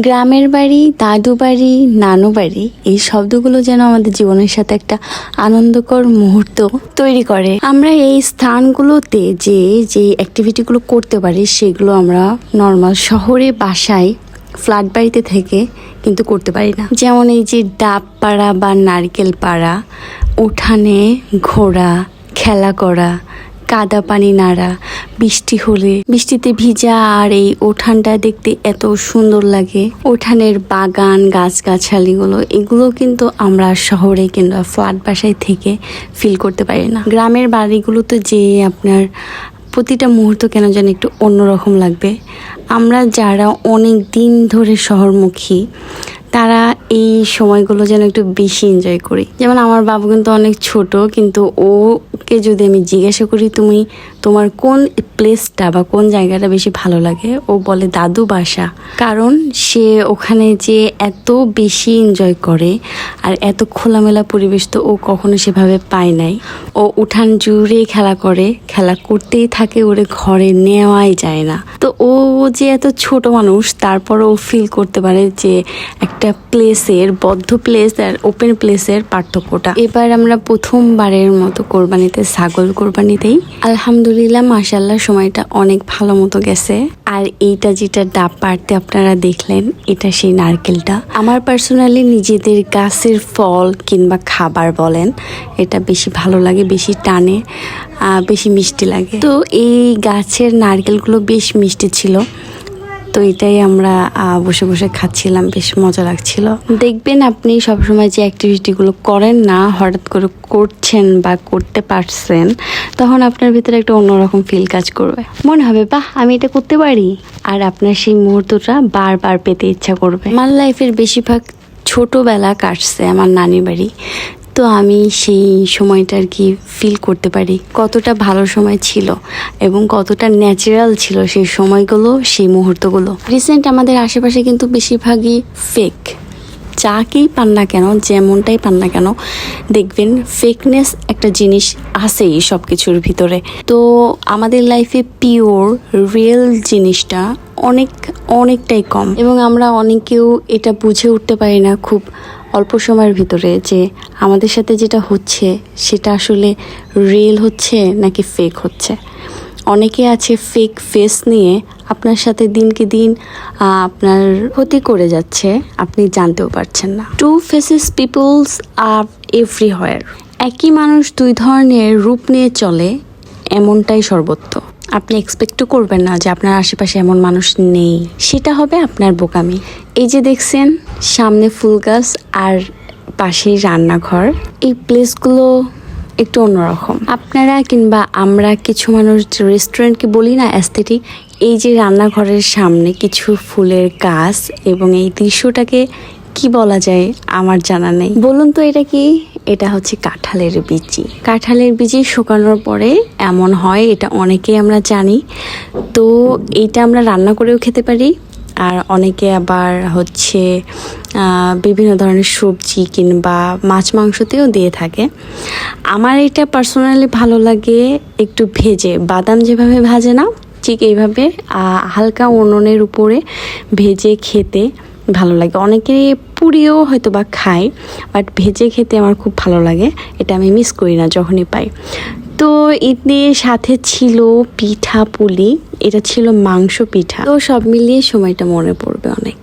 গ্রামের বাড়ি, দাদু বাড়ি, নানু বাড়ি, এই শব্দগুলো যেন আমাদের জীবনের সাথে একটা আনন্দকর মুহূর্ত তৈরি করে। আমরা এই স্থানগুলোতে যে অ্যাক্টিভিটিগুলো করতে পারি সেগুলো আমরা নর্মাল শহরে বাসায় ফ্ল্যাট বাড়িতে থেকে কিন্তু করতে পারি না। যেমন এই যে ডাব পাড়া বা নারকেল পাড়া, উঠানে ঘোরা, খেলা করা, কাদা পানি নাড়া, বৃষ্টি হলে বৃষ্টিতে ভিজা আর এই উঠানটা দেখতে এত সুন্দর লাগে। উঠানের বাগান, গাছগাছালিগুলো, এগুলো কিন্তু আমরা শহরে কিংবা ফ্ল্যাট বাসায় থেকে ফিল করতে পারি না। গ্রামের বাড়িগুলোতে যে আপনার প্রতিটা মুহূর্ত কেন যেন একটু অন্যরকম লাগবে। আমরা যারা অনেক দিন ধরে শহরমুখী তারা এই সময়গুলো যেন একটু বেশি এনজয় করি। যেমন আমার বাবু কিন্তু অনেক ছোট, কিন্তু ওকে যদি আমি জিজ্ঞাসা করি তোমার কোন প্লেসটা বা কোন জায়গাটা বেশি ভালো লাগে, ও বলে দাদু বাসা। কারণ সে ওখানে যে এত বেশি এনজয় করে আর এত খোলামেলা পরিবেশ তো ও কখনো সেভাবে পায় নাই। ও উঠান জুড়ে খেলা করে, খেলা করতেই থাকে, ওরে ঘরে নেওয়াই যায় না। তো ও যে এত ছোট মানুষ, তারপর ও ফিল করতে পারে যে একটা প্লেসের, বদ্ধ প্লেস আর ওপেন প্লেসের পার্থক্যটা। এবার আমরা প্রথমবারের মতো কোরবানিতে ছাগল কোরবানি দেই। আলহামদুলিল্লাহ, মাশাআল্লাহ, সময়টা অনেক ভালো মতো গেছে। আর এইটা যেটা ডাব পাড়তে আপনারা দেখলেন, এটা সেই নারকেলটা। আমার পার্সোনালি নিজেদের গাছের ফল কিংবা খাবার বলেন, এটা বেশি ভালো লাগে, বেশি টানে, বেশি মিষ্টি লাগে। তো এই গাছের নারকেলগুলো বেশ মিষ্টি ছিল। তো এটাই আমরা বসে বসে খাচ্ছিলাম, বেশ মজা লাগছিল। দেখবেন আপনি সবসময় যে অ্যাক্টিভিটিগুলো করেন না, হঠাৎ করে করছেন বা করতে পারছেন, তখন আপনার ভিতরে একটা অন্যরকম ফিল কাজ করবে। মনে হবে বাহ, আমি এটা করতে পারি, আর আপনার সেই মুহূর্তটা বারবার পেতে ইচ্ছা করবে। আমার লাইফের বেশিরভাগ ছোটোবেলা কাটছে আমার নানির বাড়ি। তো আমি সেই সময়টা আর কি ফিল করতে পারি কতটা ভালো সময় ছিল এবং কতটা ন্যাচারাল ছিল সেই সময়গুলো, সেই মুহূর্তগুলো। রিসেন্ট আমাদের আশেপাশে কিন্তু বেশিরভাগই ফেক। যাকেই পান না কেন, যেমনটাই পান না কেন, দেখবেন ফেকনেস একটা জিনিস আছেই সব কিছুর ভিতরে। তো আমাদের লাইফে পিওর রিয়েল জিনিসটা অনেকটাই কম, এবং আমরা অনেকেও এটা বুঝে উঠতে পারি না খুব অল্প সময়ের ভিতরে যে আমাদের সাথে যেটা হচ্ছে সেটা আসলে রিয়েল হচ্ছে নাকি ফেক হচ্ছে। অনেকে আছে ফেক ফেস নিয়ে আপনার সাথে দিনকে দিন আপনার ক্ষতি করে যাচ্ছে, আপনি জানতেও পারছেন না। Two faces peoples are everywhere. একই মানুষ দুই ধরনের রূপ নিয়ে চলে, এমনটাই সর্বত্র। আপনি এক্সপেক্টও করবেন না যে আপনার আশেপাশে এমন মানুষ নেই, সেটা হবে আপনার বোকামি। এই যে দেখছেন সামনে ফুল গাছ আর পাশেই রান্নাঘর, এই প্লেসগুলো একটু অন্যরকম। আপনারা কিংবা আমরা কিছু মানুষ রেস্টুরেন্টকে বলি না অ্যাস্থেটিক, এই যে রান্নাঘরের সামনে কিছু ফুলের গাছ এবং এই দৃশ্যটাকে কি বলা যায় আমার জানা নেই। বলুন তো এটা কি? এটা হচ্ছে কাঁঠালের বিচি। কাঁঠালের বিচি শুকানোর পরে এমন হয়, এটা অনেকেই আমরা জানি। তো এইটা আমরা রান্না করেও খেতে পারি, আর অনেকে আবার হচ্ছে বিভিন্ন ধরনের সবজি কিংবা মাছ মাংসতেও দিয়ে থাকে। আমার এটা পার্সোনালি ভালো লাগে একটু ভেজে, বাদাম যেভাবে ভাজে না ঠিক এইভাবে হালকা উনুনের উপরে ভেজে খেতে ভালো লাগে। অনেকে পুড়িয়েও হয়তো বা খায়, বাট ভেজে খেতে আমার খুব ভালো লাগে। এটা আমি মিস করি না যখনই পাই। তো ঈদের সাথে ছিল পিঠা পুলি, এটা ছিল মাংস পিঠা। তো সব মিলিয়ে সময়টা মনে পড়বে অনেক।